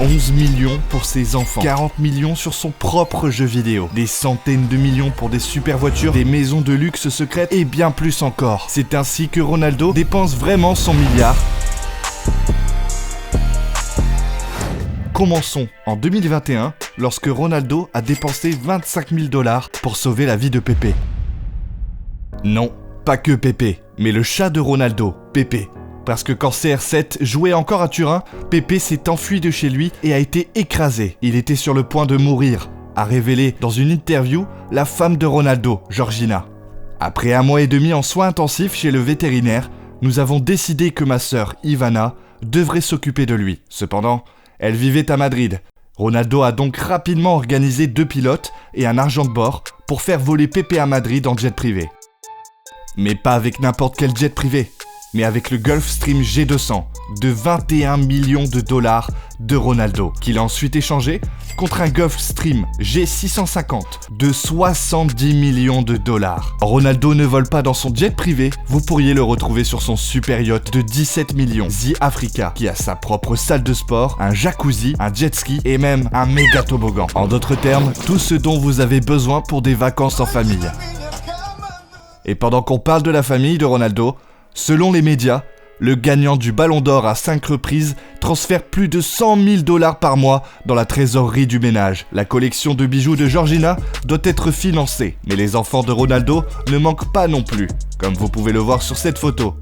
11 millions pour ses enfants, 40 millions sur son propre jeu vidéo, des centaines de millions pour des super voitures, des maisons de luxe secrètes et bien plus encore. C'est ainsi que Ronaldo dépense vraiment son milliard. Commençons en 2021, lorsque Ronaldo a dépensé 25 000 $ pour sauver la vie de Pépé. Non, pas que Pépé, mais le chat de Ronaldo, Pépé. Parce que quand CR7 jouait encore à Turin, Pépé s'est enfui de chez lui et a été écrasé. Il était sur le point de mourir, a révélé dans une interview la femme de Ronaldo, Georgina. Après 1 mois et demi en soins intensifs chez le vétérinaire, nous avons décidé que ma sœur, Ivana, devrait s'occuper de lui. Cependant, elle vivait à Madrid. Ronaldo a donc rapidement organisé 2 pilotes et un argent de bord pour faire voler Pépé à Madrid en jet privé. Mais pas avec n'importe quel jet privé, mais avec le Gulfstream G200 de 21 millions de $ de Ronaldo, qu'il a ensuite échangé contre un Gulfstream G650 de 70 millions de $. Ronaldo ne vole pas dans son jet privé, vous pourriez le retrouver sur son super yacht de 17 millions, The Africa, qui a sa propre salle de sport, un jacuzzi, un jet ski et même un méga toboggan. En d'autres termes, tout ce dont vous avez besoin pour des vacances en famille. Et pendant qu'on parle de la famille de Ronaldo, selon les médias, le gagnant du Ballon d'Or à 5 reprises transfère plus de 100 000 $ par mois dans la trésorerie du ménage. La collection de bijoux de Georgina doit être financée, mais les enfants de Ronaldo ne manquent pas non plus, comme vous pouvez le voir sur cette photo.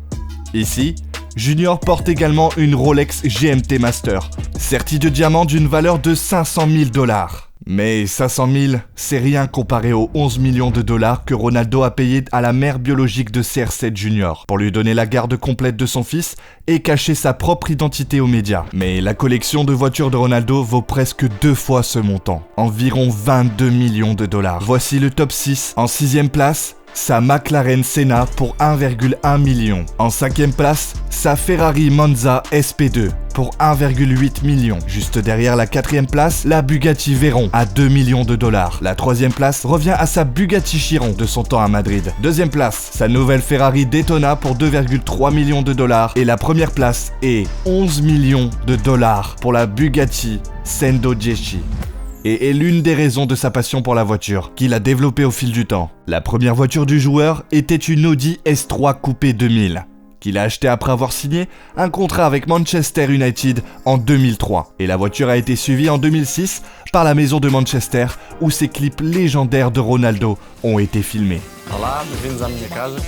Ici, Junior porte également une Rolex GMT Master, sertie de diamants d'une valeur de 500 000 $. Mais 500 000, c'est rien comparé aux 11 millions de $ que Ronaldo a payé à la mère biologique de CR7 Junior pour lui donner la garde complète de son fils et cacher sa propre identité aux médias. Mais la collection de voitures de Ronaldo vaut presque 2 fois ce montant, environ 22 millions de $. Voici le top 6. En 6e place, sa McLaren Senna pour 1,1 million. En 5e place, sa Ferrari Monza SP2 pour 1,8 million. Juste derrière la 4e place, la Bugatti Veyron à 2 millions de $. La 3e place revient à sa Bugatti Chiron de son temps à Madrid. 2e place, sa nouvelle Ferrari Daytona pour 2,3 millions de $. Et la première place est 11 millions de $ pour la Bugatti Sendo Jeschi. Et est l'une des raisons de sa passion pour la voiture, qu'il a développée au fil du temps. La première voiture du joueur était une Audi S3 Coupé 2000, qu'il a achetée après avoir signé un contrat avec Manchester United en 2003. Et la voiture a été suivie en 2006 par la maison de Manchester, où ces clips légendaires de Ronaldo ont été filmés. Olá, bem-vindos à minha casa.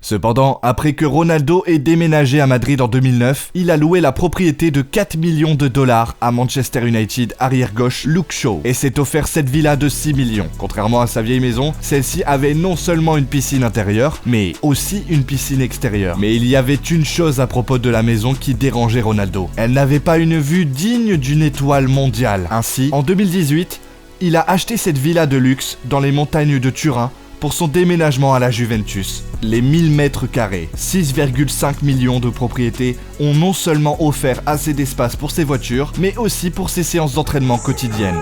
Cependant, après que Ronaldo ait déménagé à Madrid en 2009, il a loué la propriété de 4 millions de $ à Manchester United arrière-gauche Luke Shaw et s'est offert cette villa de 6 millions. Contrairement à sa vieille maison, celle-ci avait non seulement une piscine intérieure, mais aussi une piscine extérieure. Mais il y avait une chose à propos de la maison qui dérangeait Ronaldo. Elle n'avait pas une vue digne d'une étoile mondiale. Ainsi, en 2018, il a acheté cette villa de luxe dans les montagnes de Turin pour son déménagement à la Juventus. Les 1000 mètres carrés, 6,5 millions de propriétés ont non seulement offert assez d'espace pour ses voitures, mais aussi pour ses séances d'entraînement quotidiennes.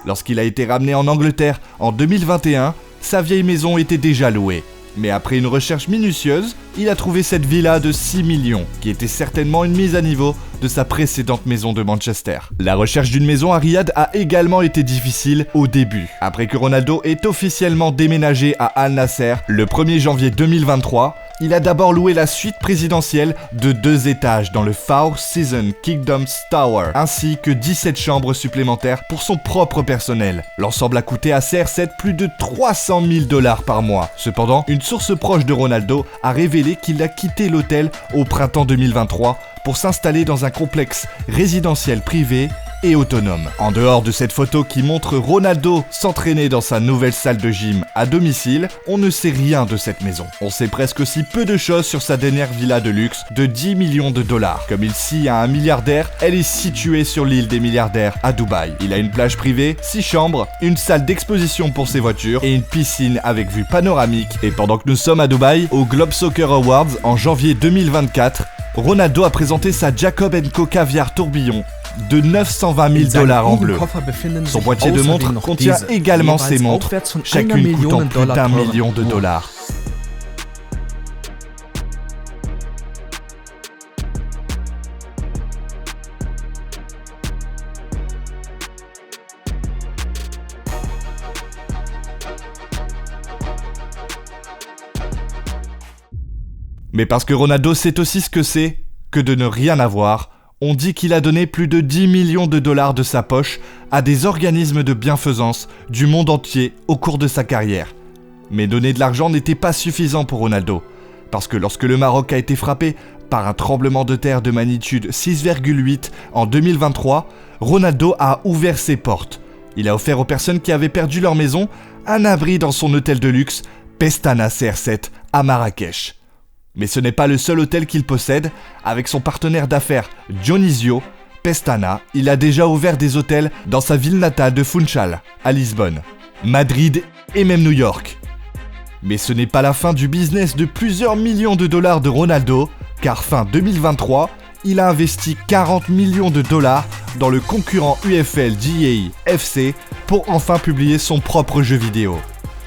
Lorsqu'il a été ramené en Angleterre en 2021, sa vieille maison était déjà louée. Mais après une recherche minutieuse, il a trouvé cette villa de 6 millions, qui était certainement une mise à niveau de sa précédente maison de Manchester. La recherche d'une maison à Riyad a également été difficile au début. Après que Ronaldo ait officiellement déménagé à Al Nasser le 1er janvier 2023, il a d'abord loué la suite présidentielle de 2 étages dans le Four Seasons Kingdoms Tower, ainsi que 17 chambres supplémentaires pour son propre personnel. L'ensemble a coûté à CR7 plus de 300 000 $ par mois. Cependant, une source proche de Ronaldo a révélé qu'il a quitté l'hôtel au printemps 2023 pour s'installer dans un complexe résidentiel privé et autonome. En dehors de cette photo qui montre Ronaldo s'entraîner dans sa nouvelle salle de gym à domicile, on ne sait rien de cette maison. On sait presque aussi peu de choses sur sa dernière villa de luxe de 10 millions de dollars. Comme il scie à un milliardaire, elle est située sur l'île des milliardaires à Dubaï. Il a une plage privée, 6 chambres, une salle d'exposition pour ses voitures et une piscine avec vue panoramique. Et pendant que nous sommes à Dubaï, au Globe Soccer Awards en janvier 2024, Ronaldo a présenté sa Jacob & Co caviar tourbillon de 920 000 dollars en bleu. Son boîtier de montre contient également ses montres, chacune coûtant plus d'1 million de dollars. Mais parce que Ronaldo sait aussi ce que c'est que de ne rien avoir, on dit qu'il a donné plus de 10 millions de dollars de sa poche à des organismes de bienfaisance du monde entier au cours de sa carrière. Mais donner de l'argent n'était pas suffisant pour Ronaldo, parce que lorsque le Maroc a été frappé par un tremblement de terre de magnitude 6,8 en 2023, Ronaldo a ouvert ses portes. Il a offert aux personnes qui avaient perdu leur maison un abri dans son hôtel de luxe Pestana CR7 à Marrakech. Mais ce n'est pas le seul hôtel qu'il possède. Avec son partenaire d'affaires Dionisio, Pestana, il a déjà ouvert des hôtels dans sa ville natale de Funchal, à Lisbonne, Madrid et même New York. Mais ce n'est pas la fin du business de plusieurs millions de dollars de Ronaldo, car fin 2023, il a investi 40 millions de dollars dans le concurrent UFL GA FC pour enfin publier son propre jeu vidéo.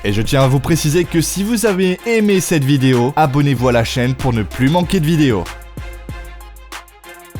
Et je tiens à vous préciser que si vous avez aimé cette vidéo, abonnez-vous à la chaîne pour ne plus manquer de vidéos.